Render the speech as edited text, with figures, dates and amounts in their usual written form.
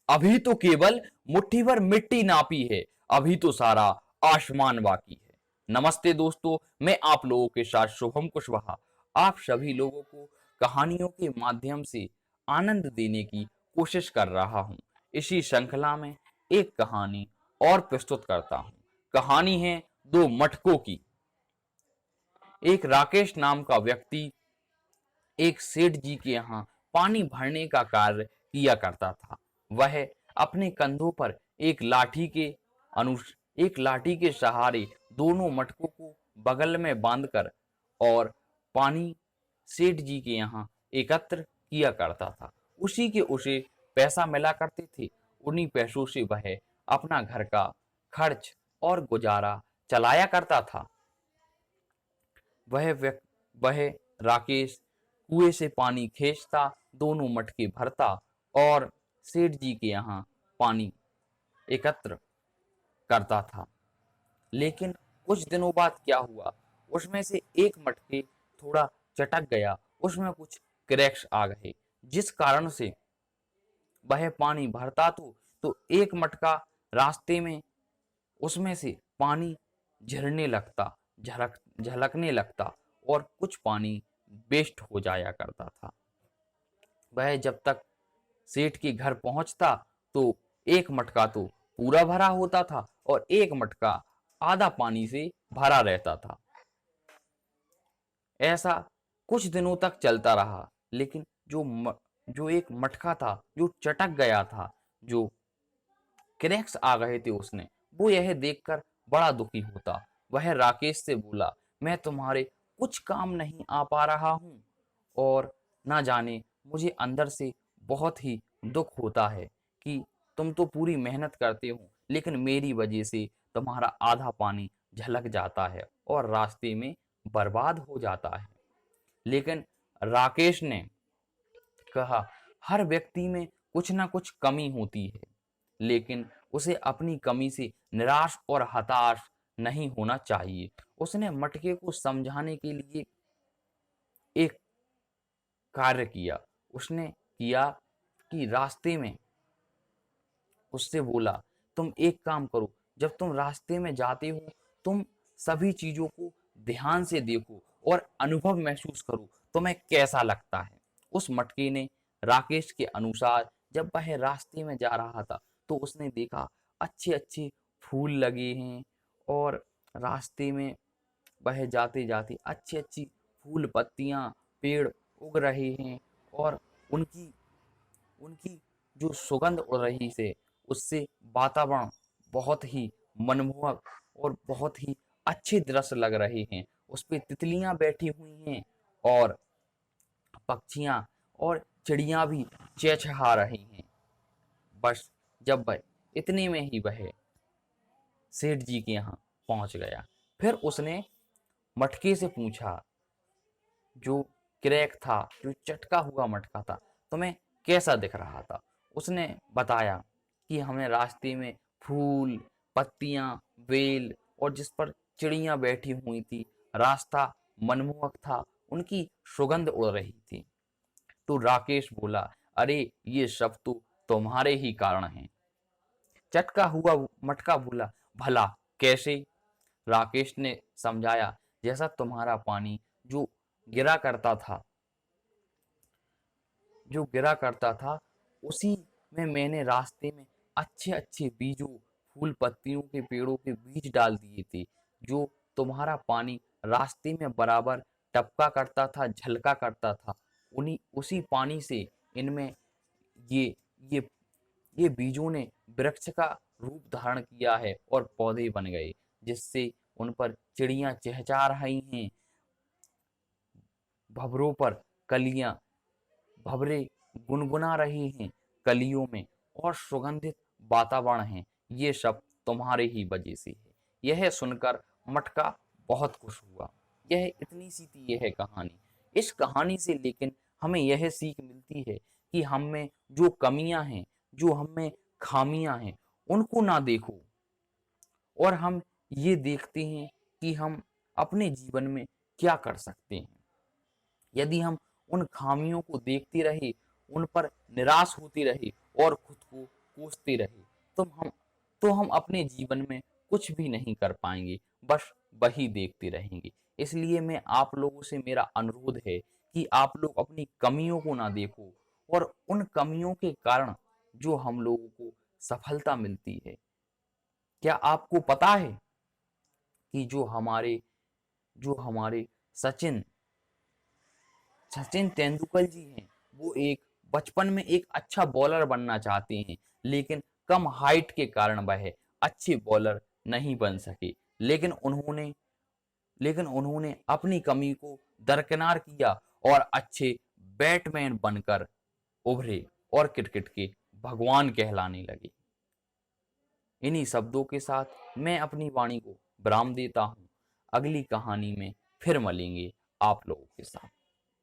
अभी तो केवल मुट्ठी भर मिट्टी नापी है, अभी तो सारा आसमान बाकी है। नमस्ते दोस्तों, मैं आप लोगों के साथ शुभम कुशवाहा आप सभी लोगों को कहानियों के माध्यम से आनंद देने की कोशिश कर रहा हूं। इसी श्रृंखला में एक कहानी और प्रस्तुत करता हूं। कहानी है दो मटकों की। एक राकेश नाम का व्यक्ति एक सेठ जी के यहाँ पानी भरने का कार्य किया करता था। वह अपने कंधों पर एक लाठी के सहारे दोनों मटकों को बगल में बांधकर और पानी सेठ जी के यहाँ एकत्र किया करता था। उसी के उसे पैसा मिला करते थे। उन्हीं पैसों से वह अपना घर का खर्च और गुजारा चलाया करता था। वह राकेश कुएं से पानी खींचता, दोनों मटके भरता और सेठ जी के यहाँ पानी एकत्र करता था। लेकिन कुछ दिनों बाद क्या हुआ, उसमें से एक मटके थोड़ा चटक गया, उसमें कुछ क्रैक्स आ गए, जिस कारण से वह पानी भरता तो एक मटका रास्ते में उसमें से पानी झरने लगता, झलकने लगता और कुछ पानी वेस्ट हो जाया करता था। वह जब तक सेठ के घर पहुंचता तो एक मटका तो पूरा भरा होता था और एक मटका आधा पानी से भरा रहता था। ऐसा कुछ दिनों तक चलता रहा, लेकिन जो एक मटका था जो चटक गया था, जो क्रैक्स आ गए थे उसने, वो यह देखकर बड़ा दुखी होता। वह राकेश से बोला, मैं तुम्हारे कुछ काम नहीं आ पा रहा हूँ और ना जाने मुझे अंदर से बहुत ही दुख होता है कि तुम तो पूरी मेहनत करते हो, लेकिन मेरी वजह से तुम्हारा आधा पानी झलक जाता है और रास्ते में बर्बाद हो जाता है। लेकिन राकेश ने कहा, हर व्यक्ति में कुछ ना कुछ कमी होती है, लेकिन उसे अपनी कमी से निराश और हताश नहीं होना चाहिए। उसने मटके को समझाने के लिए एक कार्य किया। उसने किया कि रास्ते में उससे बोला, तुम एक काम करो, जब तुम रास्ते में जाते हो तुम सभी चीजों को ध्यान से देखो और अनुभव महसूस करो तुम्हें कैसा लगता है। उस मटके ने राकेश के अनुसार जब वह रास्ते में जा रहा था तो उसने देखा अच्छे अच्छे फूल लगे हैं और रास्ते में वह जाते जाते अच्छी अच्छी फूल पत्तियां पेड़ उग रहे हैं और उनकी उनकी जो सुगंध उड़ रही से उससे वातावरण बहुत ही मनमोहक और बहुत ही अच्छे दृश्य लग रहे हैं। उस पे तितलियां बैठी हुई हैं और पक्षियां और चिड़ियां भी चहचहा रही हैं। बस जब वह इतने में ही वह सेठ जी के यहाँ पहुंच गया। फिर उसने मटके से पूछा, जो क्रैक था, जो चटका हुआ मटका था, तुम्हें कैसा दिख रहा था? उसने बताया कि हमें रास्ते में फूल, पत्तियां, बेल और जिस पर चिड़ियां बैठी हुई थी, रास्ता मनमोहक था, उनकी सुगंध उड़ रही थी। तो राकेश बोला, अरे ये सब तो तुम्हारे ही कारण हैं। चटका हुआ मटका बोला, भला कैसे? राकेश ने समझाया, जैसा तुम्हारा पानी जो गिरा करता था जो गिरा करता था उसी में मैंने रास्ते में अच्छे अच्छे बीजों, फूल पत्तियों के पेड़ों के बीज डाल दिए थे। जो तुम्हारा पानी रास्ते में बराबर टपका करता था, झलका करता था, उन्हीं उसी पानी से इनमें ये ये ये बीजों ने वृक्ष का रूप धारण किया है और पौधे बन गए, जिससे उन पर चिड़ियां चहचहा रही हैं, भंवरों पर कलियां भंवरे गुनगुना रहे हैं कलियों में और सुगंधित वातावरण है। ये सब तुम्हारे ही वजह से है। यह सुनकर मटका बहुत खुश हुआ। यह इतनी सी थी यह कहानी। इस कहानी से लेकिन हमें यह सीख मिलती है कि हम में जो कमियां हैं, जो हम में खामियां हैं, उनको ना देखो और हम ये देखते हैं कि हम अपने जीवन में क्या कर सकते हैं। यदि हम उन खामियों को देखते रहे, उन पर निराश होते रहे और खुद को कोसते रहे तो हम अपने जीवन में कुछ भी नहीं कर पाएंगे, बस वही देखते रहेंगे। इसलिए मैं आप लोगों से मेरा अनुरोध है कि आप लोग अपनी कमियों को ना देखो, और उन कमियों के कारण जो हम लोगों को सफलता मिलती है। क्या आपको पता है कि जो हमारे सचिन सचिन तेंदुलकर जी हैं, वो एक बचपन में एक अच्छा बॉलर बनना चाहते हैं, लेकिन कम हाइट के कारण वह अच्छे बॉलर नहीं बन सके। लेकिन उन्होंने लेकिन उन्होंने अपनी कमी को दरकिनार किया और अच्छे बैटमैन बनकर उभरे और क्रिकेट के भगवान कहलाने लगे। इन्हीं शब्दों के साथ मैं अपनी वाणी को विराम देता हूँ। अगली कहानी में फिर मिलेंगे आप लोगों के साथ।